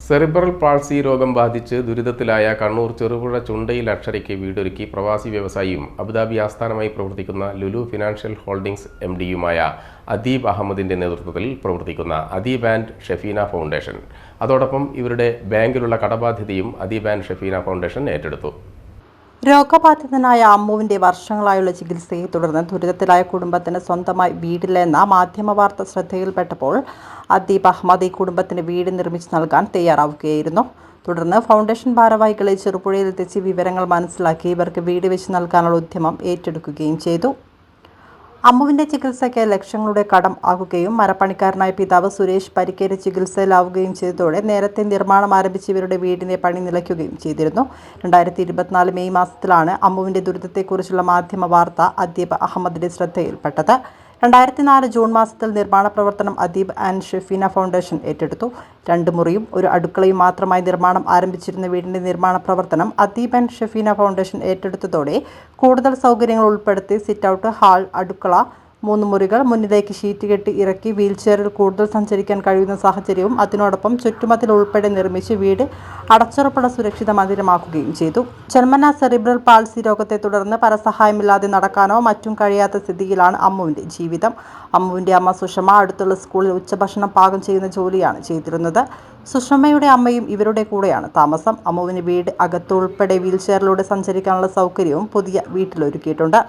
Cerebral palsy രോഗം ബാധിച്ച് ദുരിതത്തിലായ കണ്ണൂർ ചെറുപുഴ ചുണ്ടയിൽ അക്ഷരയ്ക്ക് വീടൊരുക്കി പ്രവാസി വ്യവസായിയും അബുദാബി ആസ്ഥാനമായി പ്രവർത്തിക്കുന്ന ലുലു ഫിനാൻഷ്യൽ ഹോൾഡിംഗ്സ് MD-യുമായ അദീബ് അഹമ്മദിന്റെ നേതൃത്വത്തിൽ പ്രവർത്തിക്കുന്ന അദീബ് ആൻഡ് ഷെഫീന ഫൗണ്ടേഷൻ. അതോടൊപ്പം ഇവരുടെ ബാങ്കിലുള്ള കടബാധ്യതയും അദീബ് ആൻഡ് ഷെഫീന ഫൗണ്ടേഷൻ ഏറ്റെടുത്തു. രോഗബാധിതനായ അമ്മുവിന്റെ വർഷങ്ങളായുള്ള ചികിത്സയെ തുടർന്ന് ദുരിതത്തിലായ കുടുംബത്തിന് സ്വന്തമായി വീടില്ല എന്ന മാധ്യമവാർത്ത ശ്രദ്ധയിൽപ്പെട്ടപ്പോൾ അദീബ് അഹമ്മദ് ഈ കുടുംബത്തിന് വീട് നിർമ്മിച്ചു നൽകാൻ തയ്യാറാവുകയായിരുന്നു. തുടർന്ന് ഫൗണ്ടേഷൻ ഭാരവാഹികളെ ചെറുപുഴയിലെത്തിച്ച് വിവരങ്ങൾ മനസ്സിലാക്കി ഇവർക്ക് വീട് വെച്ച് നൽകാനുള്ള ഉദ്യമം ഏറ്റെടുക്കുകയും ചെയ്തു. അമ്മുവിന്റെ ചികിത്സയ്ക്ക് ലക്ഷങ്ങളുടെ കടം ആകുകയും മരപ്പണിക്കാരനായ പിതാവ് സുരേഷ് പരിക്കേറ്റ് ചികിത്സയിലാവുകയും ചെയ്തതോടെ നേരത്തെ നിർമ്മാണം ആരംഭിച്ച ഇവരുടെ വീടിന്റെ പണി നിലയ്ക്കുകയും ചെയ്തിരുന്നു. 2024 മെയ് മാസത്തിലാണ് അമ്മുവിന്റെ ദുരിതത്തെക്കുറിച്ചുള്ള മാധ്യമ വാർത്ത അദീബ് അഹമ്മദിന്റെ ശ്രദ്ധയിൽപ്പെട്ടത്. 2004 ജൂൺ മാസത്തിൽ നിർമ്മാണ പ്രവർത്തനം അദീബ് ആൻഡ് ഷെഫീന ഫൗണ്ടേഷൻ ഏറ്റെടുത്തു. 2 മുറിയും ഒരു അടുക്കളയും മാത്രമായി നിർമ്മാണം ആരംഭിച്ചിരുന്ന വീടിന്റെ നിർമ്മാണ പ്രവർത്തനം അദീബ് ആൻഡ് ഷെഫീന ഫൗണ്ടേഷൻ ഏറ്റെടുത്തതോടെ കൂടുതൽ സൗകര്യങ്ങൾ ഉൾപ്പെടുത്തി സിറ്റ്ഔട്ട്, ഹാൾ, അടുക്കള, 3 മുറികൾ, മുന്നിലേക്ക് ഷീറ്റ് കെട്ടി ഇറക്കി വീൽചെയറിൽ കൂടുതൽ സഞ്ചരിക്കാൻ കഴിയുന്ന സാഹചര്യവും അതിനോടൊപ്പം ചുറ്റുമതിൽ ഉൾപ്പെടെ നിർമ്മിച്ച് വീട് അടച്ചുറപ്പുള്ള സുരക്ഷിത മന്ദിരമാക്കുകയും ചെയ്തു. ജന്മനാ സെറിബ്രൽ പാൾസി രോഗത്തെ തുടർന്ന് പരസഹായമില്ലാതെ നടക്കാനോ മറ്റും കഴിയാത്ത സ്ഥിതിയിലാണ് അമ്മുവിന്റെ ജീവിതം. അമ്മുവിന്റെ അമ്മ സുഷമ അടുത്തുള്ള സ്കൂളിൽ ഉച്ചഭക്ഷണം പാകം ചെയ്യുന്ന ജോലിയാണ് ചെയ്തിരുന്നത്. സുഷമയുടെ അമ്മയും ഇവരുടെ കൂടെയാണ് താമസം. അമ്മുവിന് വീട് അകത്തുൾപ്പെടെ വീൽചെയറിലൂടെ സഞ്ചരിക്കാനുള്ള സൗകര്യവും പുതിയ വീട്ടിലൊരുക്കിയിട്ടുണ്ട്.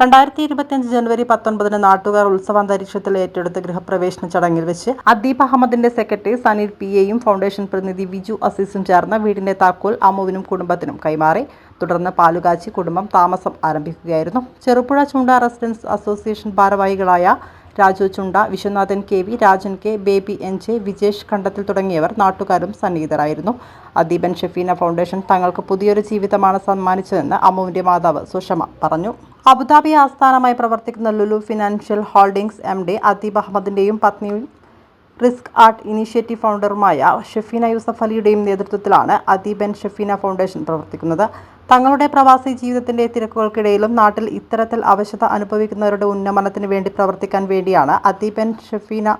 2025 ജനുവരി 19 നാട്ടുകാർ ഉത്സവാന്തരീക്ഷത്തിൽ ഏറ്റെടുത്ത ഗൃഹപ്രവേശന ചടങ്ങിൽ വെച്ച് അദീബ് അഹമ്മദിന്റെ സെക്രട്ടറി സനീൽ PAയും ഫൗണ്ടേഷൻ പ്രതിനിധി വിജു അസീസും ചേർന്ന് വീടിന്റെ താക്കോൽ അമ്മുവിനും കുടുംബത്തിനും കൈമാറി. തുടർന്ന് പാലുകാച്ചി കുടുംബം താമസം ആരംഭിക്കുകയായിരുന്നു. ചെറുപുഴ ചുണ്ട റെസിഡൻസ് അസോസിയേഷൻ ഭാരവാഹികളായ Raju Chunda, Vishwanathan KV, Rajan K, Baby NJ, Vijesh Kandathil തുടങ്ങിയവർ നാട്ടുകാരും സന്നിഹിതരായിരുന്നു. അദീബ് ആൻഡ് ഷെഫീന ഫൗണ്ടേഷൻ തങ്ങൾക്ക് പുതിയൊരു ജീവിതമാണ് സമ്മാനിച്ചതെന്ന് അമ്മുവിന്റെ മാതാവ് സുഷമ പറഞ്ഞു. അബുദാബി ആസ്ഥാനമായി പ്രവർത്തിക്കുന്ന Lulu financial holdings MD Adeeb അഹമ്മദിന്റെയും പത്നിയും റിസ്ക് ആർട്ട് ഇനീഷ്യേറ്റീവ് ഫൗണ്ടറുമായ ഷെഫീന യൂസഫ് അലിയുടെയും നേതൃത്വത്തിലാണ് അദീബ് ആൻഡ് ഷെഫീന ഫൗണ്ടേഷൻ പ്രവർത്തിക്കുന്നത്. തങ്ങളുടെ പ്രവാസി ജീവിതത്തിന്റെ തിരക്കുകൾക്കിടയിലും നാട്ടിൽ ഇത്തരത്തിൽ അവശത അനുഭവിക്കുന്നവരുടെ ഉന്നമനത്തിന് വേണ്ടി പ്രവർത്തിക്കാൻ വേണ്ടിയാണ് അദീബ് ആൻഡ് ഷെഫീന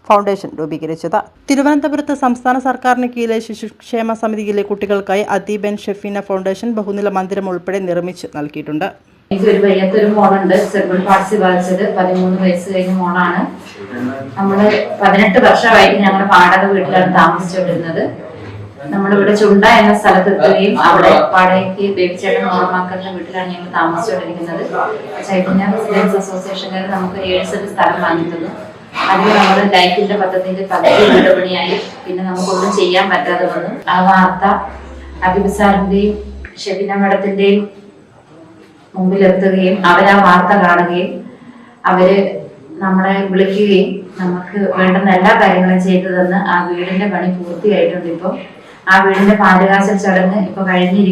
ഫൗണ്ടേഷൻ രൂപീകരിച്ചത്. തിരുവനന്തപുരത്ത് സംസ്ഥാന സർക്കാരിന് കീഴിലെ ശിശുക്ഷേമ സമിതിയിലെ കുട്ടികൾക്കായി അദീബ് ആൻഡ് ഷെഫീന ഫൗണ്ടേഷൻ ബഹുനില മന്ദിരം ഉൾപ്പെടെ നിർമ്മിച്ച് നൽകിയിട്ടുണ്ട്. എനിക്കൊരു വയ്യാത്തൊരു മോളുണ്ട്. സെറിബ്രൽ പാൾസി ബാധിച്ചത് 13 വയസ്സ് കഴിഞ്ഞ മോളാണ്. നമ്മള് 18 വർഷമായിട്ട് ഞങ്ങളുടെ വാടക വീട്ടിലാണ് താമസിച്ചുകൊണ്ടിരുന്നത്. നമ്മളിവിടെ ചുണ്ട എന്ന സ്ഥലത്തെത്തുകയും അവിടെ വാടകയ്ക്ക് ബേബിച്ചേട്ടൻ മോളമാക്കുന്ന വീട്ടിലാണ് ഞങ്ങൾ താമസിച്ചുകൊണ്ടിരിക്കുന്നത്. ചൈതന്യ റെസിഡൻസ് അസോസിയേഷൻകാർ നമുക്ക് 7 സെന്റ് സ്ഥലം വാങ്ങി തന്നു. അതിൽ നമ്മൾ ലൈഫിന്റെ പദ്ധതിന്റെ പദ്ധതി വീടുപണിയായി പിന്നെ നമുക്കൊന്നും ചെയ്യാൻ പറ്റാതെ വന്നു. ആ വാർത്ത അദീബ് സാറിന്റെയും ഷെഫീന മാഡത്തിന്റെയും മുമ്പിലെത്തുകയും അവരാ വാർത്ത കാണുകയും അവര് നമ്മളെ വിളിക്കുകയും നമുക്ക് വേണ്ടുന്ന എല്ലാ കാര്യങ്ങളും ചെയ്തു തന്ന് ആ വീടിന്റെ പണി പൂർത്തിയായിട്ടുണ്ട്. ഇപ്പൊ ആ വീടിന്റെ പാലുകാച്ചൽ ചടങ്ങ് ഇപ്പൊ കഴിഞ്ഞിരിക്കും.